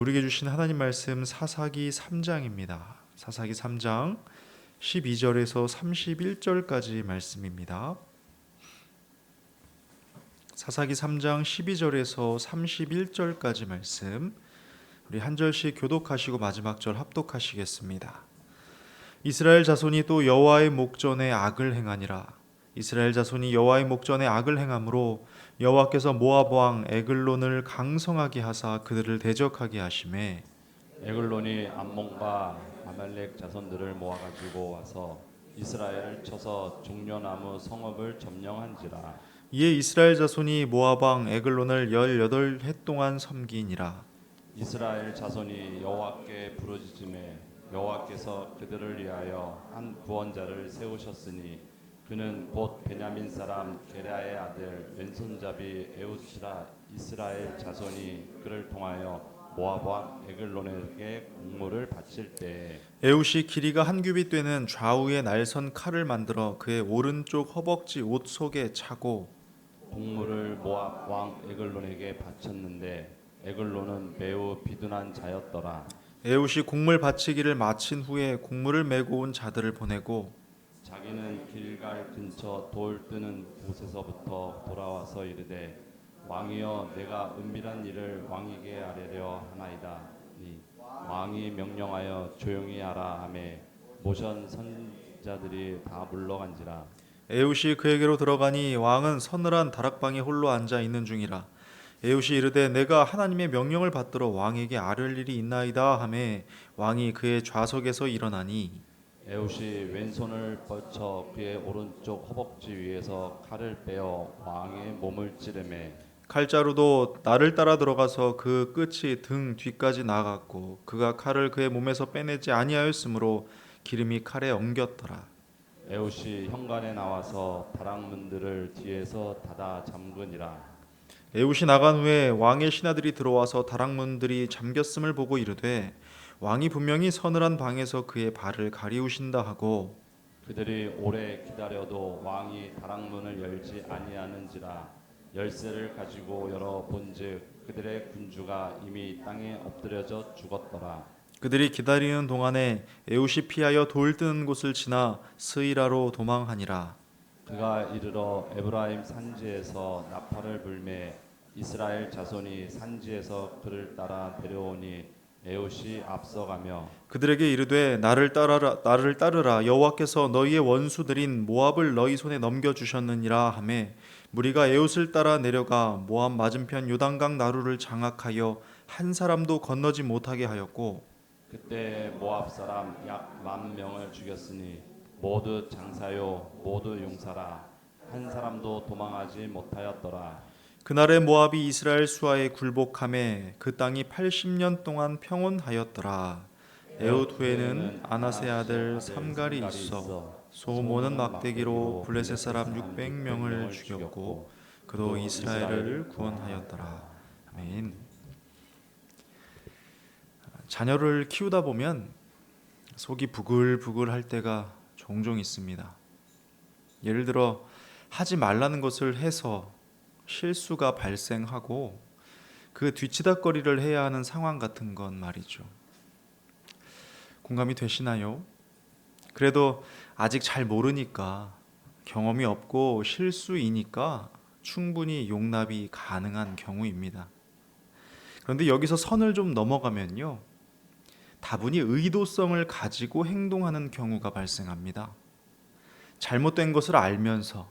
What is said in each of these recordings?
우리에게 주신 하나님 말씀 사사기 3장입니다. 사사기 3장 12절에서 31절까지 말씀입니다. 사사기 3장 12절에서 31절까지 말씀, 우리 한 절씩 교독하시고 마지막 절 합독하시겠습니다. 이스라엘 자손이 또 여호와의 목전에 악을 행하니라. 이스라엘 자손이 여호와의 목전에 악을 행함으로 여호와께서 모압 왕 에글론을 강성하게 하사 그들을 대적하게 하시매 에글론이 암몬과 아말렉 자손들을 모아가지고 와서 이스라엘을 쳐서 종려나무 성읍을 점령한지라. 이에 이스라엘 자손이 모압 왕 에글론을 18해 동안 섬기니라. 이스라엘 자손이 여호와께 부르짖음에 여호와께서 그들을 위하여 한 구원자를 세우셨으니 그는 곧 베냐민 사람 게라의 아들 왼손잡이 에웃이라. 이스라엘 자손이 그를 통하여 모압 왕 에글론에게 공물을 바칠 때 에웃이 길이가 한 규빗 되는 좌우에 날선 칼을 만들어 그의 오른쪽 허벅지 옷 속에 차고 공물을 모압 왕 에글론에게 바쳤는데 에글론은 매우 비둔한 자였더라. 에웃이 곡물 바치기를 마친 후에 곡물을 메고 온 자들을 보내고 자기는 길갈 근처 돌 뜨는 곳에서부터 돌아와서 이르되 왕이여 내가 은밀한 일을 왕에게 아뢰려 하나이다. 왕이 명령하여 조용히 하라 하매 모션 선자들이 다 물러간지라. 에웃이 그에게로 들어가니 왕은 서늘한 다락방에 홀로 앉아 있는 중이라. 에웃이 이르되 내가 하나님의 명령을 받들어 왕에게 아뢰을 일이 있나이다 하매 왕이 그의 좌석에서 일어나니 에웃이 왼손을 뻗쳐 그의 오른쪽 허벅지 위에서 칼을 빼어 왕의 몸을 찌르매 칼자루도 나를 따라 들어가서 그 끝이 등 뒤까지 나갔고 그가 칼을 그의 몸에서 빼내지 아니하였으므로 기름이 칼에 엉겼더라. 에웃이 현관에 나와서 다락문들을 뒤에서 닫아 잠그니라. 에웃이 나간 후에 왕의 신하들이 들어와서 다락문들이 잠겼음을 보고 이르되 왕이 분명히 서늘한 방에서 그의 발을 가리우신다 하고 그들이 오래 기다려도 왕이 다락문을 열지 아니하는지라. 열쇠를 가지고 열어 본즉 그들의 군주가 이미 땅에 엎드려져 죽었더라. 그들이 기다리는 동안에 에웃이 피하여 돌 뜨는 곳을 지나 스이라로 도망하니라. 그가 이르러 에브라임 산지에서 나팔을 불매 이스라엘 자손이 산지에서 그를 따라 내려오니 에웃이 앞서가며 그들에게 이르되 나를 따르라 여호와께서 너희의 원수들인 모압을 너희 손에 넘겨 주셨느니라 하매 무리가 에웃을 따라 내려가 모압 맞은편 요단강 나루를 장악하여 한 사람도 건너지 못하게 하였고 그때 모압 사람 약 10,000명을 죽였으니 모두 장사요 모두 용사라. 한 사람도 도망하지 못하였더라. 그날에 모압이 이스라엘 수하에 굴복함에 그 땅이 80년 동안 평온하였더라. 에웃 후에는 아나세 아들 삼갈이 있어 소모는 막대기로 블레셋 사람 600명을 죽였고 그도 이스라엘을 구원하였더라. 아멘. 자녀를 키우다 보면 속이 부글부글할 때가 종종 있습니다. 예를 들어 하지 말라는 것을 해서 실수가 발생하고 그 뒤치다꺼리를 해야 하는 상황 같은 건 말이죠. 공감이 되시나요? 그래도 아직 잘 모르니까 경험이 없고 실수이니까 충분히 용납이 가능한 경우입니다. 그런데 여기서 선을 좀 넘어가면요. 다분히 의도성을 가지고 행동하는 경우가 발생합니다. 잘못된 것을 알면서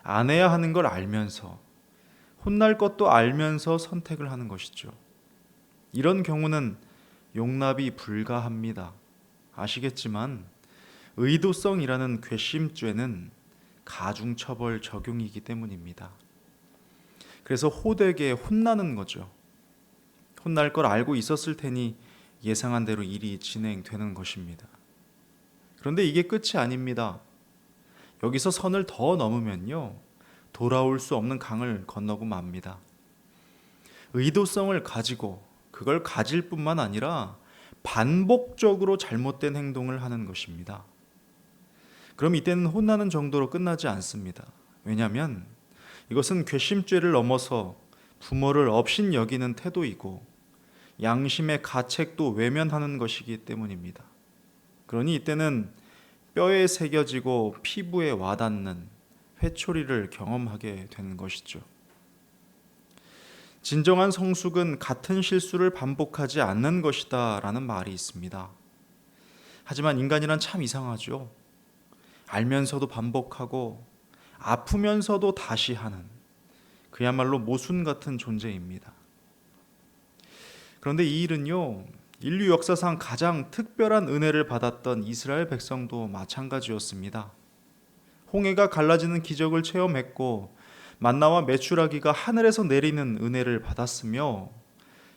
안 해야 하는 걸 알면서 혼날 것도 알면서 선택을 하는 것이죠. 이런 경우는 용납이 불가합니다. 아시겠지만 의도성이라는 괘씸죄는 가중처벌 적용이기 때문입니다. 그래서 호되게 혼나는 거죠. 혼날 걸 알고 있었을 테니 예상한 대로 일이 진행되는 것입니다. 그런데 이게 끝이 아닙니다. 여기서 선을 더 넘으면요. 돌아올 수 없는 강을 건너고 맙니다. 의도성을 가지고 그걸 가질 뿐만 아니라 반복적으로 잘못된 행동을 하는 것입니다. 그럼 이때는 혼나는 정도로 끝나지 않습니다. 왜냐하면 이것은 괘씸죄를 넘어서 부모를 업신 여기는 태도이고 양심의 가책도 외면하는 것이기 때문입니다. 그러니 이때는 뼈에 새겨지고 피부에 와닿는 회초리를 경험하게 되는 것이죠. 진정한 성숙은 같은 실수를 반복하지 않는 것이다 라는 말이 있습니다. 하지만 인간이란 참 이상하죠. 알면서도 반복하고 아프면서도 다시 하는 그야말로 모순 같은 존재입니다. 그런데 이 일은요, 인류 역사상 가장 특별한 은혜를 받았던 이스라엘 백성도 마찬가지였습니다. 홍해가 갈라지는 기적을 체험했고 만나와 메추라기가 하늘에서 내리는 은혜를 받았으며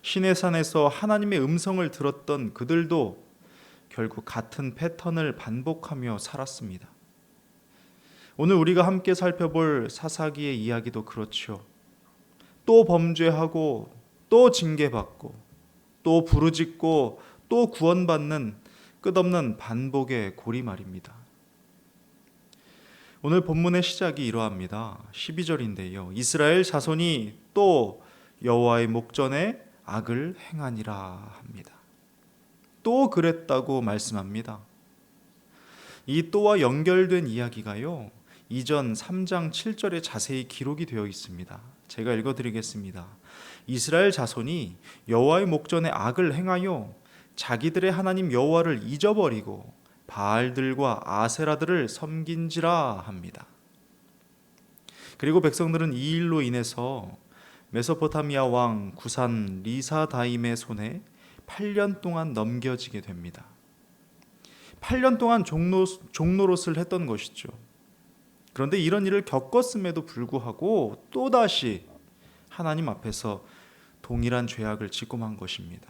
시내산에서 하나님의 음성을 들었던 그들도 결국 같은 패턴을 반복하며 살았습니다. 오늘 우리가 함께 살펴볼 사사기의 이야기도 그렇죠. 또 범죄하고 또 징계받고 또 부르짖고 또 구원받는 끝없는 반복의 고리 말입니다. 오늘 본문의 시작이 이러합니다. 12절인데요. 이스라엘 자손이 또 여호와의 목전에 악을 행하니라 합니다. 또 그랬다고 말씀합니다. 이 또와 연결된 이야기가요, 이전 3장 7절에 자세히 기록이 되어 있습니다. 제가 읽어드리겠습니다. 이스라엘 자손이 여호와의 목전에 악을 행하여 자기들의 하나님 여호와를 잊어버리고 바알들과 아세라들을 섬긴지라 합니다. 그리고 백성들은 이 일로 인해서 메소포타미아 왕 구산 리사다임의 손에 8년 동안 넘겨지게 됩니다. 8년 동안 종노릇을 했던 것이죠. 그런데 이런 일을 겪었음에도 불구하고 또다시 하나님 앞에서 동일한 죄악을 짓고 만 것입니다.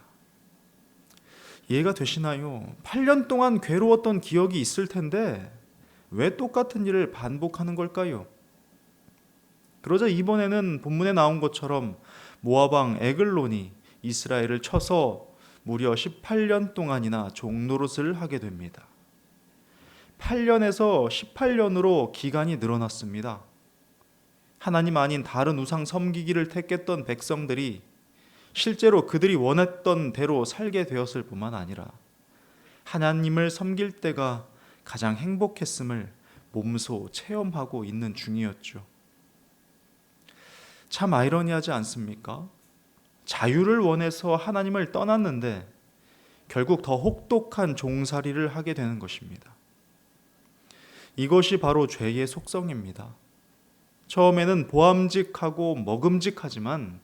이해가 되시나요? 8년 동안 괴로웠던 기억이 있을 텐데 왜 똑같은 일을 반복하는 걸까요? 그러자 이번에는 본문에 나온 것처럼 모압 왕 에글론이 이스라엘을 쳐서 무려 18년 동안이나 종노릇을 하게 됩니다. 8년에서 18년으로 기간이 늘어났습니다. 하나님 아닌 다른 우상 섬기기를 택했던 백성들이 실제로 그들이 원했던 대로 살게 되었을 뿐만 아니라 하나님을 섬길 때가 가장 행복했음을 몸소 체험하고 있는 중이었죠. 참 아이러니하지 않습니까? 자유를 원해서 하나님을 떠났는데 결국 더 혹독한 종살이를 하게 되는 것입니다. 이것이 바로 죄의 속성입니다. 처음에는 보암직하고 먹음직하지만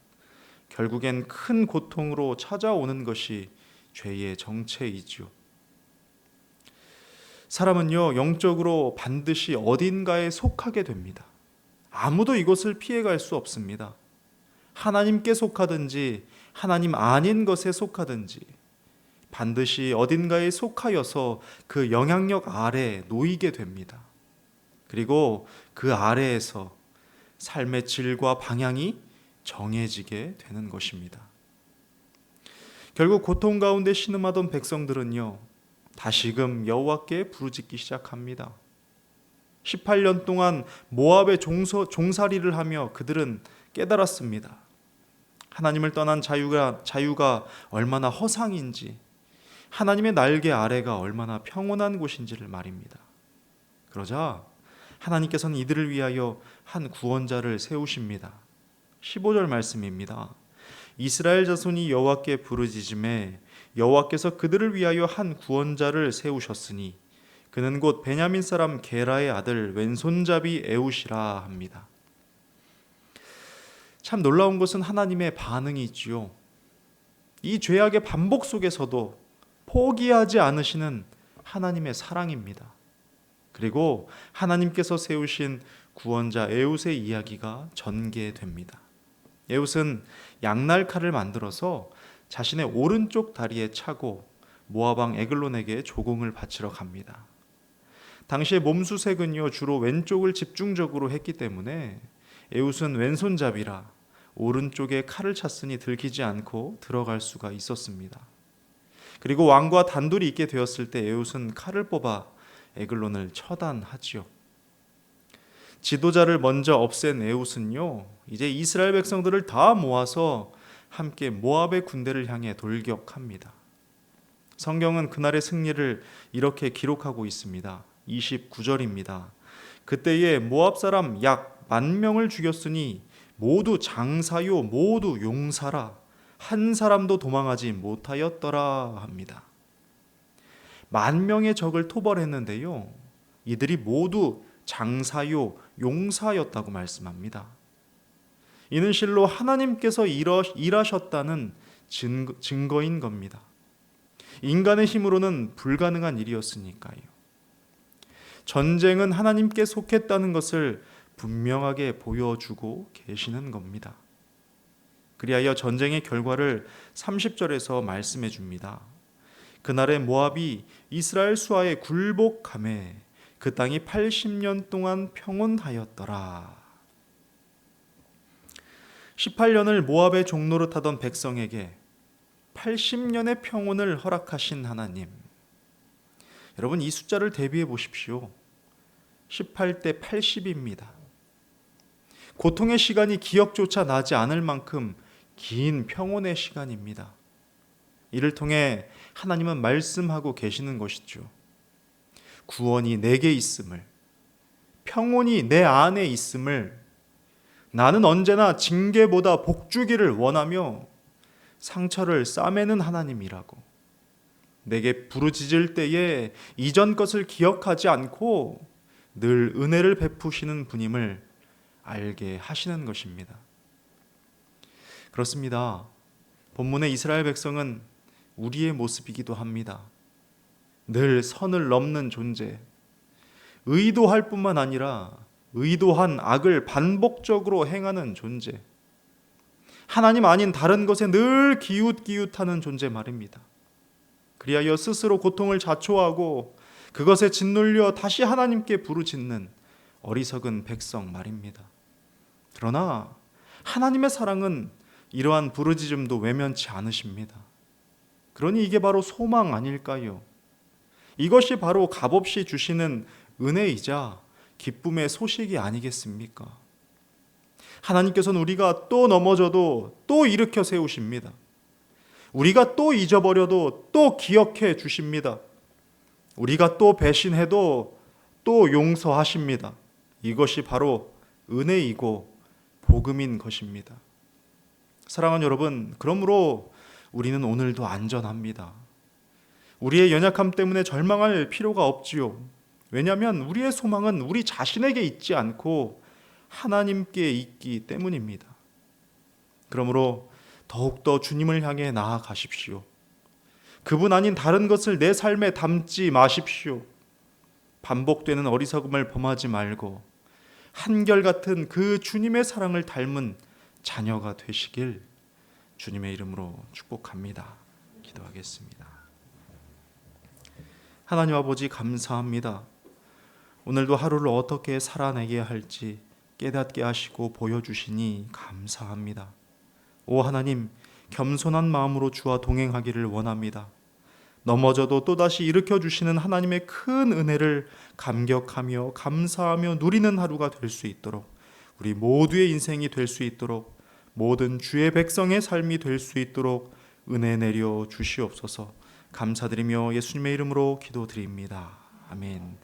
결국엔 큰 고통으로 찾아오는 것이 죄의 정체이죠. 사람은요, 영적으로 반드시 어딘가에 속하게 됩니다. 아무도 이것을 피해갈 수 없습니다. 하나님께 속하든지 하나님 아닌 것에 속하든지 반드시 어딘가에 속하여서 그 영향력 아래에 놓이게 됩니다. 그리고 그 아래에서 삶의 질과 방향이 정해지게 되는 것입니다. 결국 고통 가운데 신음하던 백성들은요, 다시금 여호와께 부르짖기 시작합니다. 18년 동안 모압의 종살이를 하며 그들은 깨달았습니다. 하나님을 떠난 자유가 얼마나 허상인지, 하나님의 날개 아래가 얼마나 평온한 곳인지를 말입니다. 그러자 하나님께서는 이들을 위하여 한 구원자를 세우십니다. 15절 말씀입니다. 이스라엘 자손이 여호와께 부르짖음에 여호와께서 그들을 위하여 한 구원자를 세우셨으니 그는 곧 베냐민 사람 게라의 아들 왼손잡이 에웃이라 합니다. 참 놀라운 것은 하나님의 반응이 있지요. 이 죄악의 반복 속에서도 포기하지 않으시는 하나님의 사랑입니다. 그리고 하나님께서 세우신 구원자 에웃의 이야기가 전개됩니다. 에웃은 양날칼을 만들어서 자신의 오른쪽 다리에 차고 모압 왕 에글론에게 조공을 바치러 갑니다. 당시의 몸수색은요, 주로 왼쪽을 집중적으로 했기 때문에 에웃은 왼손잡이라 오른쪽에 칼을 찼으니 들키지 않고 들어갈 수가 있었습니다. 그리고 왕과 단둘이 있게 되었을 때 에웃은 칼을 뽑아 에글론을 처단하지요. 지도자를 먼저 없앤 에웃은요, 이제 이스라엘 백성들을 다 모아서 함께 모압의 군대를 향해 돌격합니다. 성경은 그날의 승리를 이렇게 기록하고 있습니다. 29절입니다. 그때에 모압 사람 약 10,000명을 죽였으니 모두 장사요 모두 용사라 한 사람도 도망하지 못하였더라 합니다. 10,000명의 적을 토벌했는데요, 이들이 모두 장사요 용사였다고 말씀합니다. 이는 실로 하나님께서 일하셨다는 증거인 겁니다. 인간의 힘으로는 불가능한 일이었으니까요. 전쟁은 하나님께 속했다는 것을 분명하게 보여주고 계시는 겁니다. 그리하여 전쟁의 결과를 30절에서 말씀해 줍니다. 그날에 모압이 이스라엘 수하에 굴복하매 그 땅이 80년 동안 평온하였더라. 18년을 모압의 종로로 타던 백성에게 80년의 평온을 허락하신 하나님. 여러분, 이 숫자를 대비해 보십시오. 18대 80입니다. 고통의 시간이 기억조차 나지 않을 만큼 긴 평온의 시간입니다. 이를 통해 하나님은 말씀하고 계시는 것이죠. 구원이 내게 있음을, 평온이 내 안에 있음을, 나는 언제나 징계보다 복주기를 원하며 상처를 싸매는 하나님이라고, 내게 부르짖을 때에 이전 것을 기억하지 않고 늘 은혜를 베푸시는 분임을 알게 하시는 것입니다. 그렇습니다. 본문의 이스라엘 백성은 우리의 모습이기도 합니다. 늘 선을 넘는 존재, 의도할 뿐만 아니라 의도한 악을 반복적으로 행하는 존재, 하나님 아닌 다른 것에 늘 기웃기웃하는 존재 말입니다. 그리하여 스스로 고통을 자초하고 그것에 짓눌려 다시 하나님께 부르짖는 어리석은 백성 말입니다. 그러나 하나님의 사랑은 이러한 부르짖음도 외면치 않으십니다. 그러니 이게 바로 소망 아닐까요? 이것이 바로 값없이 주시는 은혜이자 기쁨의 소식이 아니겠습니까? 하나님께서는 우리가 또 넘어져도 또 일으켜 세우십니다. 우리가 또 잊어버려도 또 기억해 주십니다. 우리가 또 배신해도 또 용서하십니다. 이것이 바로 은혜이고 복음인 것입니다. 사랑하는 여러분, 그러므로 우리는 오늘도 안전합니다. 우리의 연약함 때문에 절망할 필요가 없지요. 왜냐하면 우리의 소망은 우리 자신에게 있지 않고 하나님께 있기 때문입니다. 그러므로 더욱더 주님을 향해 나아가십시오. 그분 아닌 다른 것을 내 삶에 담지 마십시오. 반복되는 어리석음을 범하지 말고 한결같은 그 주님의 사랑을 닮은 자녀가 되시길 주님의 이름으로 축복합니다. 기도하겠습니다. 하나님 아버지, 감사합니다. 오늘도 하루를 어떻게 살아내야 할지 깨닫게 하시고 보여주시니 감사합니다. 오 하나님, 겸손한 마음으로 주와 동행하기를 원합니다. 넘어져도 또다시 일으켜주시는 하나님의 큰 은혜를 감격하며 감사하며 누리는 하루가 될 수 있도록, 우리 모두의 인생이 될 수 있도록, 모든 주의 백성의 삶이 될 수 있도록 은혜 내려 주시옵소서. 감사드리며 예수님의 이름으로 기도드립니다. 아멘.